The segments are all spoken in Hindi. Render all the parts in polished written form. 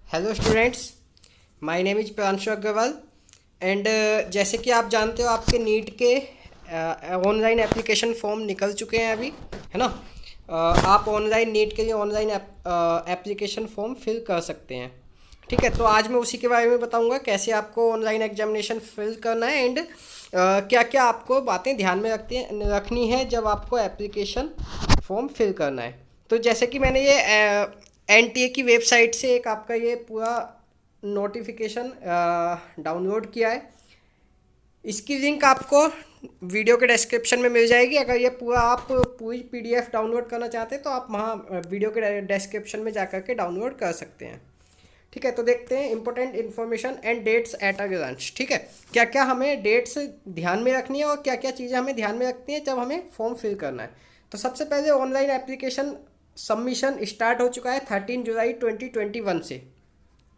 Hello students, my name is Pranshu Agrawal and जैसे कि आप जानते हो आपके नीट के ऑनलाइन एप्लीकेशन फॉर्म निकल चुके हैं अभी, है ना। आप ऑनलाइन नीट के लिए ऑनलाइन एप्लीकेशन फॉर्म फिल कर सकते हैं। ठीक है, तो आज मैं उसी के बारे में बताऊंगा कैसे आपको ऑनलाइन एग्जामिनेशन फिल करना है एंड क्या क्या आपको बातें ध्यान में रखनी है जब आपको एप्लीकेशन फॉर्म फिल करना है। तो जैसे कि मैंने ये एनटीए की वेबसाइट से एक आपका ये पूरा नोटिफिकेशन डाउनलोड किया है। इसकी लिंक आपको वीडियो के डिस्क्रिप्शन में मिल जाएगी। अगर ये पूरा आप पूरी पीडीएफ डाउनलोड करना चाहते हैं तो आप वहाँ वीडियो के डिस्क्रिप्शन में जा कर के डाउनलोड कर सकते हैं। ठीक है, तो देखते हैं important information and dates at a glance. ठीक है, क्या क्या हमें डेट्स ध्यान में रखनी है और क्या क्या चीज़ें हमें ध्यान में रखनी है जब हमें फॉर्म फिल करना है। तो सबसे पहले ऑनलाइन एप्लीकेशन सबमिशन स्टार्ट हो चुका है 13 जुलाई 2021 से।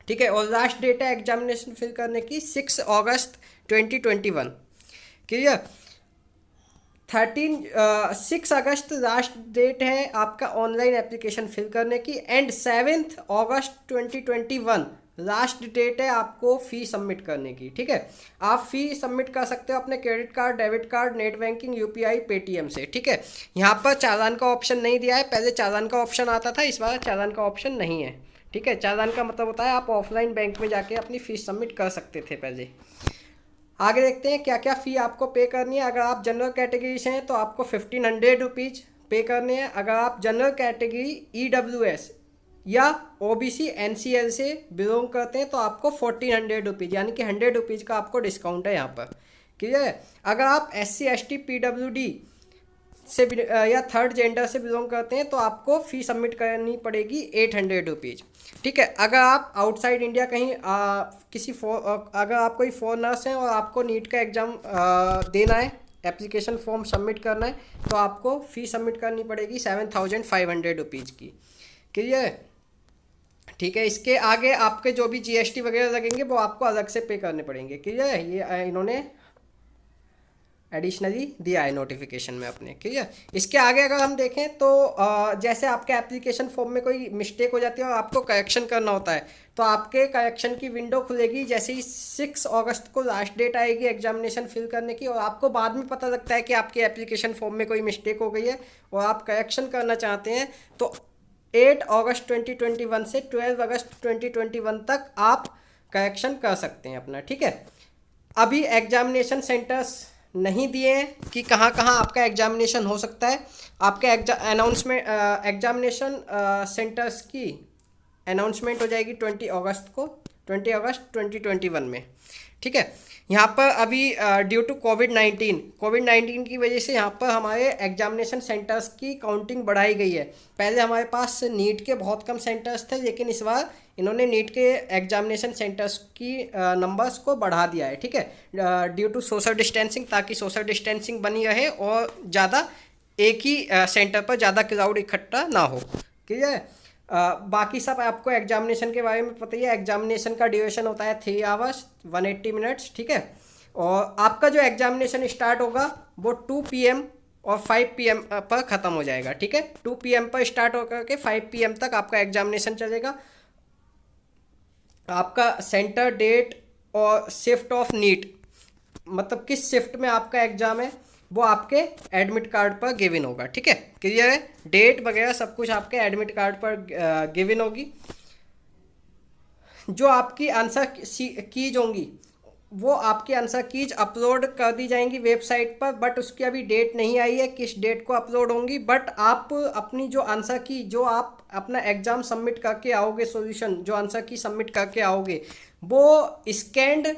ठीक है, और लास्ट डेट है एग्जामिनेशन फिल करने की 6 अगस्त 2021। क्लियर। 6 अगस्त लास्ट डेट है आपका ऑनलाइन एप्लीकेशन फिल करने की एंड 7 अगस्त 2021 लास्ट डेट है आपको फ़ी सबमिट करने की। ठीक है, आप फ़ी सबमिट कर सकते हो अपने credit card, debit card, net banking, UPI, Paytm से। ठीक है, यहाँ पर चालान का ऑप्शन नहीं दिया है। पहले चालान का ऑप्शन आता था, इस बार चालान का ऑप्शन नहीं है। ठीक है, चालान का मतलब होता है आप ऑफलाइन बैंक में जाके अपनी फ़ीस सबमिट कर सकते थे पहले। आगे देखते हैं क्या क्या फ़ी आपको पे करनी है। अगर आप जनरल कैटेगरी से हैं तो आपको 1500 रुपीज़ पे करने हैं। अगर आप जनरल कैटेगरी ईडब्ल्यूएस या ओबीसी एनसीएल से बिलोंग करते हैं तो आपको 1400 रुपीज़ यानी कि 100 रुपीज़ का आपको डिस्काउंट है यहाँ पर। क्लियर है। अगर आप एससी एसटी पीडब्ल्यूडी से या थर्ड जेंडर से बिलोंग करते हैं तो आपको फ़ी सबमिट करनी पड़ेगी 800 रुपीज़। ठीक है, अगर आप आउटसाइड इंडिया कहीं अगर आप कोई फॉरेनर्स हैं और आपको नीट का एग्ज़ाम देना है, एप्लीकेशन फॉर्म सबमिट करना है, तो आपको फ़ी सबमिट करनी पड़ेगी 7500 रुपीज़ की। क्लियर है। ठीक है, इसके आगे आपके जो भी जीएसटी वगैरह लगेंगे वो आपको अलग से पे करने पड़ेंगे। क्लियर है, ये इन्होंने एडिशनली दिया है नोटिफिकेशन में अपने। क्लियर। इसके आगे अगर हम देखें तो जैसे आपके एप्लीकेशन फॉर्म में कोई मिस्टेक हो जाती है और आपको करेक्शन करना होता है तो आपके करेक्शन की विंडो खुलेगी जैसे ही 6 अगस्त को लास्ट डेट आएगी एग्जामिनेशन फिल करने की, और आपको बाद में पता लगता है कि आपके एप्लीकेशन फॉर्म में कोई मिस्टेक हो गई है और आप करेक्शन करना चाहते हैं तो 8 अगस्त 2021 से 12 अगस्त 2021 तक आप करेक्शन कर सकते हैं अपना। ठीक है, अभी एग्जामिनेशन सेंटर्स नहीं दिए हैं कि कहाँ कहाँ आपका एग्जामिनेशन हो सकता है। आपके अनाउंसमेंट एग्जामिनेशन सेंटर्स की अनाउंसमेंट हो जाएगी 20 अगस्त को, 20 अगस्त 2021 में। ठीक है, यहाँ पर अभी ड्यू टू कोविड 19 की वजह से यहाँ पर हमारे एग्जामिनेशन सेंटर्स की काउंटिंग बढ़ाई गई है। पहले हमारे पास नीट के बहुत कम सेंटर्स थे, लेकिन इस बार इन्होंने नीट के एग्जामिनेशन सेंटर्स की नंबर्स को बढ़ा दिया है। ठीक है, ड्यू टू सोशल डिस्टेंसिंग, ताकि सोशल डिस्टेंसिंग बनी रहे और ज़्यादा एक ही सेंटर पर ज़्यादा क्राउड इकट्ठा ना हो। क्लियर है। बाकी सब आपको एग्जामिनेशन के बारे में पता ही है। एग्जामिनेशन का ड्यूरेशन होता है 3 आवर्स 180 मिनट्स। ठीक है, और आपका जो एग्जामिनेशन स्टार्ट होगा वो 2 PM और 5 PM पर ख़त्म हो जाएगा। ठीक है, 2 PM पर स्टार्ट होकर के 5 PM तक आपका एग्जामिनेशन चलेगा। आपका सेंटर, डेट और शिफ्ट ऑफ नीट, मतलब किस शिफ्ट में आपका एग्ज़ाम है, वो आपके एडमिट कार्ड पर गिवन होगा। ठीक है, क्लियर है। डेट वगैरह सब कुछ आपके एडमिट कार्ड पर गिवन होगी। जो आपकी आंसर कीज होंगी वो आपकी आंसर कीज अपलोड कर दी जाएंगी वेबसाइट पर, बट उसकी अभी डेट नहीं आई है किस डेट को अपलोड होंगी। बट आप अपनी जो आंसर की, जो आप अपना एग्ज़ाम सबमिट करके आओगे, सॉल्यूशन जो आंसर की सबमिट करके आओगे, वो स्कैंड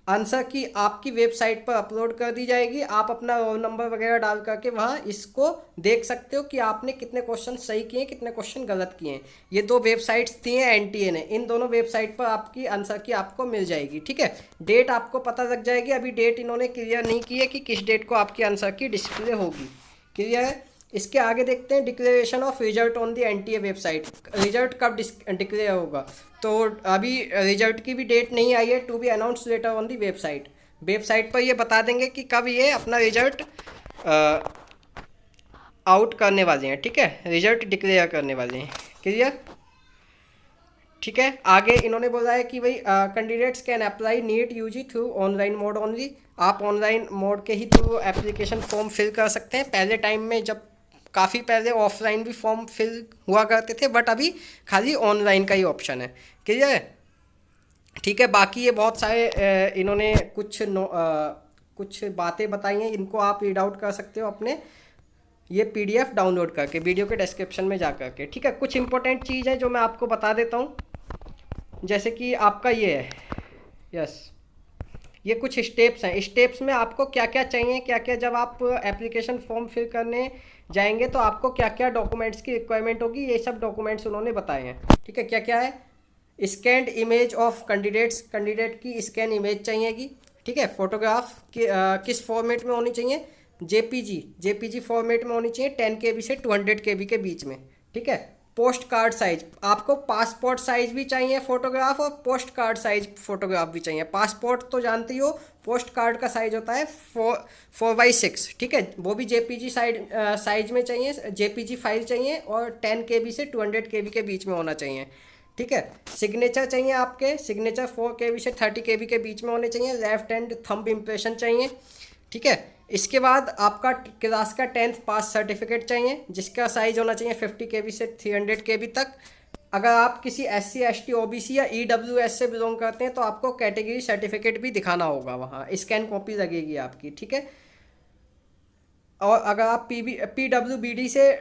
आंसर की आपकी वेबसाइट पर अपलोड कर दी जाएगी। आप अपना रोल नंबर वगैरह डाल करके वहाँ इसको देख सकते हो कि आपने कितने क्वेश्चन सही किए, कितने क्वेश्चन गलत किए हैं। ये 2 वेबसाइट्स दी हैं एनटीए ने, इन दोनों वेबसाइट पर आपकी आंसर की आपको मिल जाएगी। ठीक है, डेट आपको पता लग जाएगी। अभी डेट इन्होंने क्लियर नहीं की है कि किस डेट को आपकी आंसर की डिस्प्ले होगी। क्लियर है। इसके आगे देखते हैं declaration of result on the NTA website. Result कब डिक्लेयर होगा, तो अभी रिजल्ट की भी डेट नहीं आई है, to be announce later on the website. Website पर ये बता देंगे कि कब ये अपना रिजल्ट आउट करने वाले हैं। ठीक है, रिजल्ट डिक्लेयर करने वाले हैं। क्लियर। ठीक है, आगे इन्होंने बोला है कि भाई candidates can apply NEET UG through online mode only. आप ऑनलाइन मोड के ही थ्रू एप्लीकेशन फॉर्म फिल कर सकते हैं। पहले टाइम में जब काफ़ी पहले ऑफलाइन भी फॉर्म फिल हुआ करते थे, बट अभी खाली ऑनलाइन का ही ऑप्शन है। क्लियर है? ठीक है, बाकी ये बहुत सारे इन्होंने कुछ बातें बताई हैं, इनको आप रीड आउट कर सकते हो अपने ये पीडीएफ डाउनलोड करके वीडियो के डिस्क्रिप्शन में जा करके। ठीक है, कुछ इंपॉर्टेंट चीज़ है जो मैं आपको बता देता हूँ, जैसे कि आपका ये है, यस, ये कुछ स्टेप्स हैं। स्टेप्स में आपको क्या क्या चाहिए, क्या क्या, जब आप एप्लीकेशन फॉर्म फिल करने जाएंगे तो आपको क्या क्या डॉक्यूमेंट्स की रिक्वायरमेंट होगी, ये सब डॉक्यूमेंट्स उन्होंने बताए हैं। ठीक है, क्या क्या है? स्कैन्ड इमेज ऑफ कैंडिडेट की स्कैन इमेज चाहिएगी। ठीक है, फोटोग्राफ की किस फॉर्मेट में होनी चाहिए? जेपीजी फॉर्मेट में होनी चाहिए, 10 KB से 200 KB के बीच में। ठीक है, पोस्ट कार्ड साइज, आपको पासपोर्ट साइज भी चाहिए फोटोग्राफ और पोस्ट कार्ड साइज फोटोग्राफ भी चाहिए। पासपोर्ट तो जानती हो, पोस्ट कार्ड का साइज होता है 4x6। ठीक है, वो भी जेपीजी साइज में चाहिए, जेपीजी फाइल चाहिए और 10 KB से 200 KB के बीच में होना चाहिए। ठीक है, सिग्नेचर चाहिए आपके, सिग्नेचर 4 KB से 30 KB के बीच में होने चाहिए। लेफ्ट हैंड थंब इम्प्रेशन चाहिए। ठीक है, इसके बाद आपका क्लास का 10th पास सर्टिफिकेट चाहिए, जिसका साइज होना चाहिए 50 KB से 300 KB तक। अगर आप किसी SC ST OBC या EWS से बिलोंग करते हैं तो आपको कैटेगरी सर्टिफिकेट भी दिखाना होगा, वहाँ स्कैन कॉपी लगेगी आपकी। ठीक है, और अगर आप PWBD से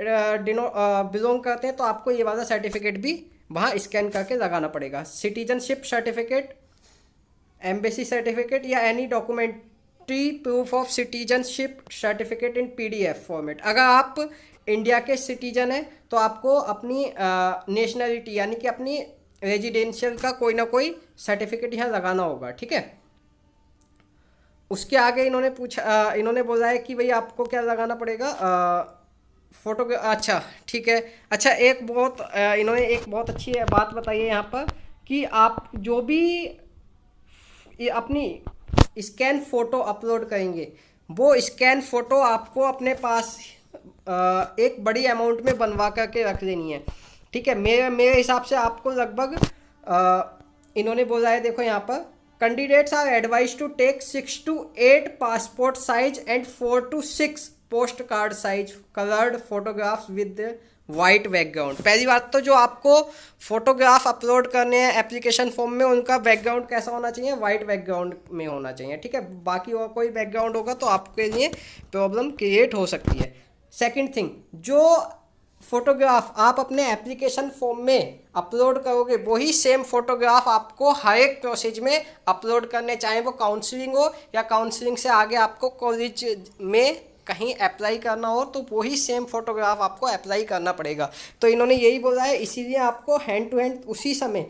बिलोंग करते हैं तो आपको ये वाला सर्टिफिकेट भी वहाँ स्कैन करके लगाना पड़ेगा। सिटीजनशिप सर्टिफिकेट, एम्बेसी सर्टिफिकेट या any documentary proof of citizenship certificate in PDF format. अगर आप इंडिया के सिटीजन हैं तो आपको अपनी नेशनलिटी यानी कि अपनी रेजिडेंशियल का कोई ना कोई सर्टिफिकेट यहाँ लगाना होगा। ठीक है, उसके आगे इन्होंने बोला है कि भाई आपको क्या लगाना पड़ेगा, फोटो। अच्छा ठीक है, अच्छा इन्होंने एक बहुत अच्छी बात बताई है यहाँ पर कि आप जो भी अपनी स्कैन फ़ोटो अपलोड करेंगे, वो स्कैन फ़ोटो आपको अपने पास एक बड़ी अमाउंट में बनवा करके रख लेनी है। ठीक है, मेरे हिसाब से आपको लगभग इन्होंने बोला है, देखो यहाँ पर, candidates are advise to take 6 to 8 passport size and 4 to 6 postcard size coloured photographs with white background. पहली बात तो जो आपको फोटोग्राफ अपलोड करने हैं एप्लीकेशन फॉर्म में, उनका बैकग्राउंड कैसा होना चाहिए? वाइट बैकग्राउंड में होना चाहिए। ठीक है, बाकी और कोई बैकग्राउंड होगा तो आपके लिए प्रॉब्लम क्रिएट हो सकती है। सेकंड थिंग, जो फोटोग्राफ आप अपने एप्लीकेशन फॉर्म में अपलोड करोगे वही सेम फोटोग्राफ आपको हर एक प्रोसेस में अपलोड करने, चाहे वो काउंसलिंग हो या काउंसलिंग से आगे आपको कॉलेज में कहीं अप्लाई करना हो, तो वही सेम फोटोग्राफ आपको अप्लाई करना पड़ेगा। तो इन्होंने यही बोला है, इसीलिए आपको हैंड टू हैंड उसी समय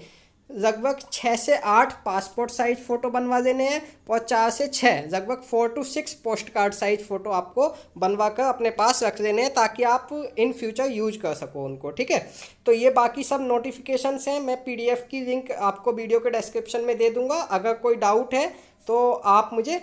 लगभग 6 से 8 पासपोर्ट साइज फ़ोटो बनवा देने हैं और 4 से 6 लगभग 4 to 6 postcard size photo आपको बनवा कर अपने पास रख लेने हैं, ताकि आप इन फ्यूचर यूज कर सको उनको। ठीक है, तो ये बाकी सब नोटिफिकेशंस हैं, मैं PDF की लिंक आपको वीडियो के डिस्क्रिप्शन में दे दूँगा। अगर कोई डाउट है तो आप मुझे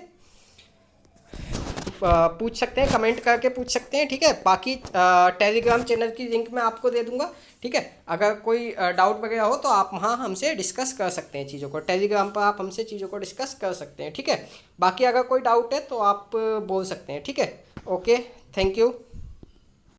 पूछ सकते हैं, कमेंट करके पूछ सकते हैं। ठीक है, बाकी टेलीग्राम चैनल की लिंक मैं आपको दे दूंगा। ठीक है, अगर कोई डाउट वगैरह हो तो आप वहाँ हमसे डिस्कस कर सकते हैं चीज़ों को, टेलीग्राम पर आप हमसे चीज़ों को डिस्कस कर सकते हैं। ठीक है, बाकी अगर कोई डाउट है तो आप बोल सकते हैं। ठीक है, ओके, थैंक यू।